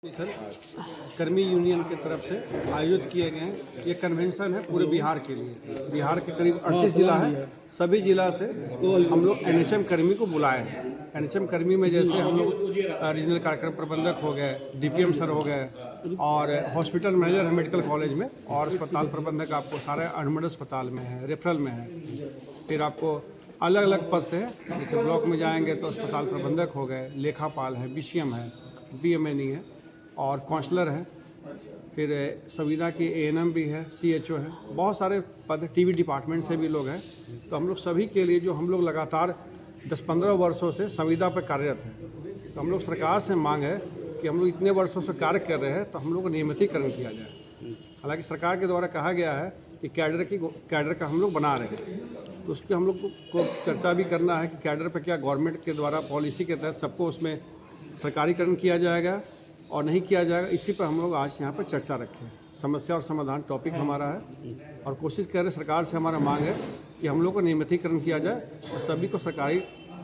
Sir कर्मी union की तरफ से आयोजित किए गए हैं। ये कन्वेंशन है पूरे बिहार के लिए। बिहार के करीब 38 जिला है, सभी जिला से हम लोग एनएचएम कर्मी को बुलाए हैं। एनएचएम कर्मी में जैसे हम लोग रीजनल कार्यक्रम प्रबंधक हो गए, डीपीएम सर हो गए, और हॉस्पिटल मैनेजर है मेडिकल कॉलेज में, और अस्पताल प्रबंधक आपको सारे अनुमंडल अस्पताल में है, रेफरल में है। फिर आपको अलग अलग पद से है, जैसे ब्लॉक में जाएंगे तो अस्पताल प्रबंधक हो गए, लेखापाल है, बीसीएम है, बीएमएनई है, और काउंसलर है। फिर संविदा की एएनएम भी है, सीएचओ है, बहुत सारे पद, टीबी डिपार्टमेंट से भी लोग हैं। तो हम लोग सभी के लिए जो हम लोग लगातार 10-15 वर्षों से संविदा पर कार्यरत हैं, तो हम लोग सरकार से मांग है कि हम लोग इतने वर्षों से कार्य कर रहे हैं तो हम लोग को नियमितीकरण किया जाए। हालांकि सरकार के द्वारा कहा गया है कि कैडर का हम लोग बना रहे हैं, तो उस पर हम लोग को चर्चा भी करना है कि कैडर पर क्या गवर्नमेंट के द्वारा पॉलिसी के तहत सबको उसमें सरकारीकरण किया जाएगा और नहीं किया जाएगा। इसी पर हम लोग आज यहाँ पर चर्चा रखें। समस्या और समाधान टॉपिक हमारा है, और कोशिश कर रहे सरकार से हमारा मांग है कि हम लोग को नियमितीकरण किया जाए और सभी को सरकारी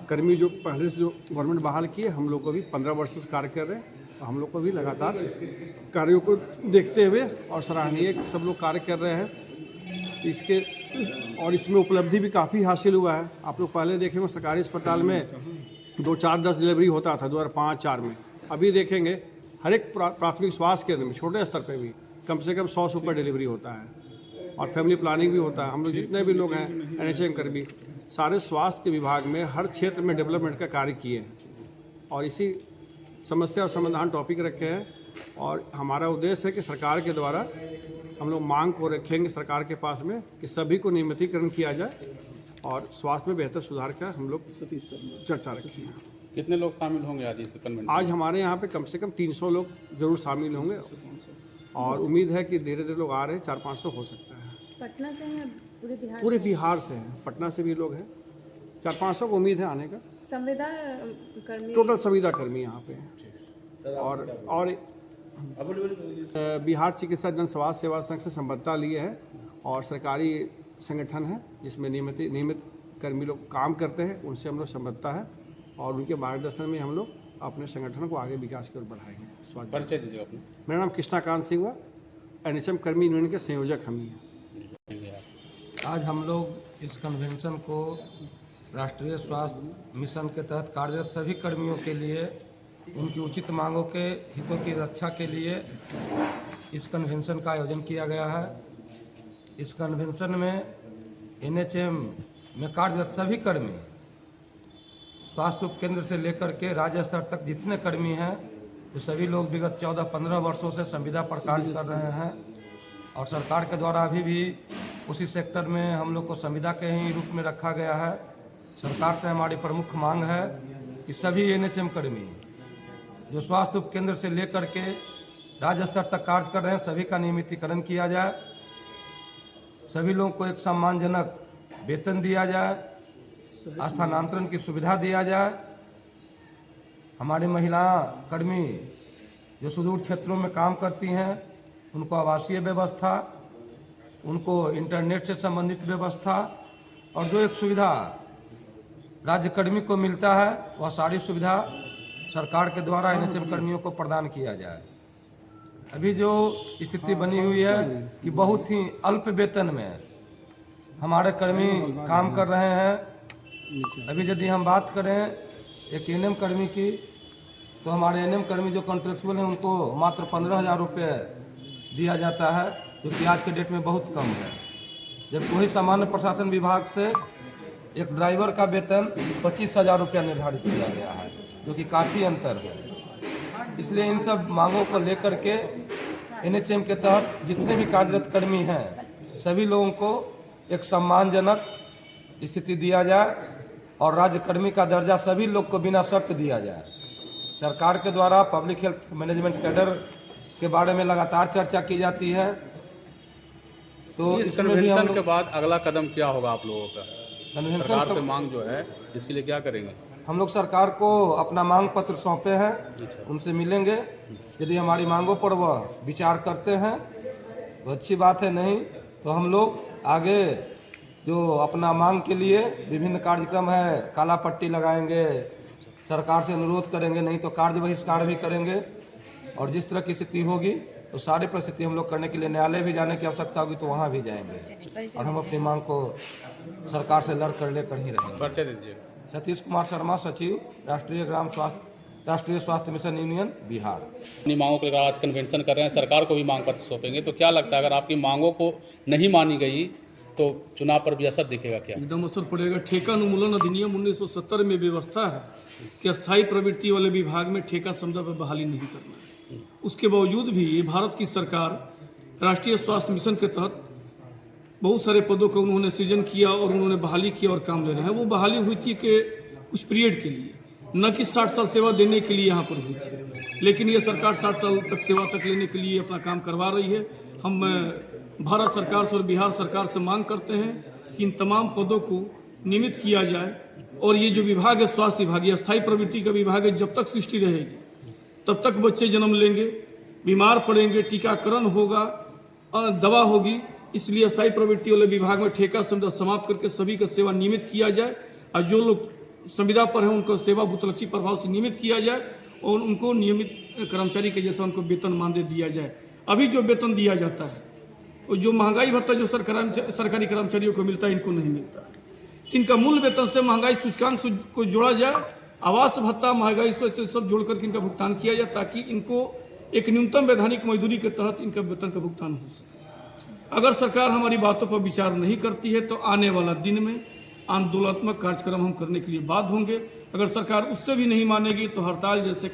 कर्मी जो पहले से जो गवर्नमेंट बहाल की है, हम लोग को भी 15 वर्षों से कार्य कर रहे हैं, तो हम लोग को भी लगातार कार्यों को देखते हुए और सराहनीय सब लोग कार्य कर रहे हैं। इसमें उपलब्धि भी काफ़ी हासिल हुआ है। आप लोग पहले देखेंगे सरकारी अस्पताल में 2-4-10 डिलीवरी होता था 2005-4 में। अभी देखेंगे हर एक प्राथमिक स्वास्थ्य केंद्र में छोटे स्तर पे भी कम से कम 100 से ऊपर डिलीवरी होता है, और फैमिली प्लानिंग भी होता है। हम लोग जितने भी लोग हैं एनएचएम कर्मी, सारे स्वास्थ्य के विभाग में हर क्षेत्र में डेवलपमेंट का कार्य किए हैं, और इसी समस्या और समाधान टॉपिक रखे हैं। और हमारा उद्देश्य है कि सरकार के द्वारा हम लोग मांग को रखेंगे सरकार के पास में कि सभी को नियमितीकरण किया जाए और स्वास्थ्य में बेहतर सुधार का हम लोग चर्चा रखेंगे। कितने लोग शामिल होंगे आज इस कन्वेंशन? आज हमारे यहाँ पे कम से कम 300 लोग जरूर शामिल होंगे, और उम्मीद है कि धीरे धीरे लोग आ रहे हैं, 400-500 हो सकता है। पटना से हैं, पूरे बिहार से हैं, पटना से भी लोग हैं। 400-500 को उम्मीद है आने का। संविदा कर्मी, टोटल संविदा कर्मी यहाँ पे हैं। और बिहार चिकित्सा जन स्वास्थ्य सेवा संघ से संबद्धता लिए है, और सरकारी संगठन है जिसमें नियमित कर्मी लोग काम करते हैं, उनसे हम लोग संबद्धता है, और उनके मार्गदर्शन में हम लोग अपने संगठन को आगे विकास की ओर बढ़ाएंगे। परिचय दीजिए अपना। मेरा नाम कृष्णाकांत सिंह हुआ, एनएचएम कर्मी यूनियन के संयोजक हम ही हैं। आज हम लोग इस कन्वेंशन को राष्ट्रीय स्वास्थ्य मिशन के तहत कार्यरत सभी कर्मियों के लिए उनकी उचित मांगों के हितों की रक्षा के लिए इस कन्वेंशन का आयोजन किया गया है। इस कन्वेंशन में एनएचएम में कार्यरत सभी कर्मी, स्वास्थ्य उपकेंद्र से लेकर के राज्य स्तर तक जितने कर्मी हैं, तो सभी लोग विगत 14-15 वर्षों से संविदा पर कार्य कर रहे हैं, और सरकार के द्वारा अभी भी उसी सेक्टर में हम लोग को संविदा के ही रूप में रखा गया है। सरकार से हमारी प्रमुख मांग है कि सभी एनएचएम कर्मी जो स्वास्थ्य उपकेंद्र से लेकर के राज्य स्तर तक कार्य कर रहे हैं, सभी का नियमितीकरण किया जाए, सभी लोगों को एक सम्मानजनक वेतन दिया जाए, स्थानांतरण की सुविधा दिया जाए। हमारी महिला कर्मी जो सुदूर क्षेत्रों में काम करती हैं, उनको आवासीय व्यवस्था, उनको इंटरनेट से संबंधित व्यवस्था, और जो एक सुविधा राज्य कर्मी को मिलता है, वह सारी सुविधा सरकार के द्वारा एनएचएम कर्मियों को प्रदान किया जाए। अभी जो स्थिति बनी हुई है कि बहुत ही अल्प वेतन में हमारे कर्मी काम कर रहे हैं। अभी यदि हम बात करें एक एएनएम कर्मी की, तो हमारे एएनएम कर्मी जो कॉन्ट्रेक्चुअल हैं उनको मात्र 15,000 रुपये दिया जाता है, जो कि आज के डेट में बहुत कम है। जब वही सामान्य प्रशासन विभाग से एक ड्राइवर का वेतन 25,000 रुपया निर्धारित किया गया है, जो कि काफ़ी अंतर है। इसलिए इन सब मांगों को लेकर के एनएचएम के तहत जितने भी कार्यरत कर्मी हैं, सभी लोगों को एक सम्मानजनक स्थिति दिया जाए, और राज्य कर्मी का दर्जा सभी लोग को बिना शर्त दिया जाए। सरकार के द्वारा पब्लिक हेल्थ मैनेजमेंट कैडर के बारे में लगातार चर्चा की जाती है। तो इस कन्वेंशन के बाद अगला कदम क्या होगा आप लोगों का? सरकार से मांग जो है इसके लिए क्या करेंगे? हम लोग सरकार को अपना मांग पत्र सौंपे हैं, उनसे मिलेंगे। यदि हमारी मांगों पर वह विचार करते हैं तो अच्छी बात है, नहीं तो हम लोग आगे जो अपना मांग के लिए विभिन्न कार्यक्रम है, काला पट्टी लगाएंगे, सरकार से अनुरोध करेंगे, नहीं तो कार्य बहिष्कार भी करेंगे। और जिस तरह की स्थिति होगी तो सारी परिस्थिति हम लोग करने के लिए न्यायालय भी जाने की आवश्यकता होगी तो वहाँ भी जाएंगे और हम अपनी मांग को सरकार से लड़ कर लेकर ही रहेंगे। परिचय दीजिए। सतीश कुमार शर्मा, सचिव, राष्ट्रीय स्वास्थ्य मिशन यूनियन बिहार। अपनी मांगों के लेकर आज कन्वेंशन कर रहे हैं, सरकार को भी मांग पत्र सौंपेंगे, तो क्या लगता है अगर आपकी मांगों को नहीं मानी गई तो चुनाव पर भी असर दिखेगा क्या? एकदम असर पड़ेगा। ठेका उन्मूलन अधिनियम 1970 में व्यवस्था है कि अस्थायी प्रवृत्ति वाले विभाग में ठेका समुदाय पर बहाली नहीं करना है। उसके बावजूद भी ये भारत की सरकार राष्ट्रीय स्वास्थ्य मिशन के तहत बहुत सारे पदों का उन्होंने सृजन किया और उन्होंने बहाली किया और काम ले रहे हैं। वो बहाली हुई थी कि कुछ पीरियड के लिए, न कि 60 साल सेवा देने के लिए यहाँ पर हुई थी, लेकिन ये सरकार 60 साल तक सेवा तक लेने के लिए अपना काम करवा रही है। हम भारत सरकार से और बिहार सरकार से मांग करते हैं कि इन तमाम पदों को नियमित किया जाए और ये जो विभाग है स्वास्थ्य विभाग, ये अस्थायी प्रवृत्ति का विभाग है, जब तक सृष्टि रहेगी तब तक बच्चे जन्म लेंगे, बीमार पड़ेंगे, टीकाकरण होगा, दवा होगी। इसलिए अस्थायी प्रवृत्ति वाले विभाग में ठेका संविदा समाप्त करके सभी का सेवा नियमित किया जाए और जो लोग संविदा पर हैं उनको सेवा भूतलक्षी प्रभाव से नियमित किया जाए और उनको नियमित कर्मचारी के जैसा उनको वेतन मानदेय दिया जाए। अभी जो वेतन दिया जाता है और जो महंगाई भत्ता जो सरकारी कर्मचारियों को मिलता है इनको नहीं मिलता है। इनका मूल वेतन से महंगाई सूचकांक को जोड़ा जाए, आवास भत्ता महंगाई से सब जोड़कर इनका भुगतान किया जाए ताकि इनको एक न्यूनतम वैधानिक मजदूरी के तहत इनका वेतन का भुगतान हो सके। अगर सरकार हमारी बातों पर विचार नहीं करती है तो आने वाला दिन में आंदोलनात्मक कार्यक्रम हम करने के लिए बाध्य होंगे। अगर सरकार उससे भी नहीं मानेगी तो हड़ताल जैसे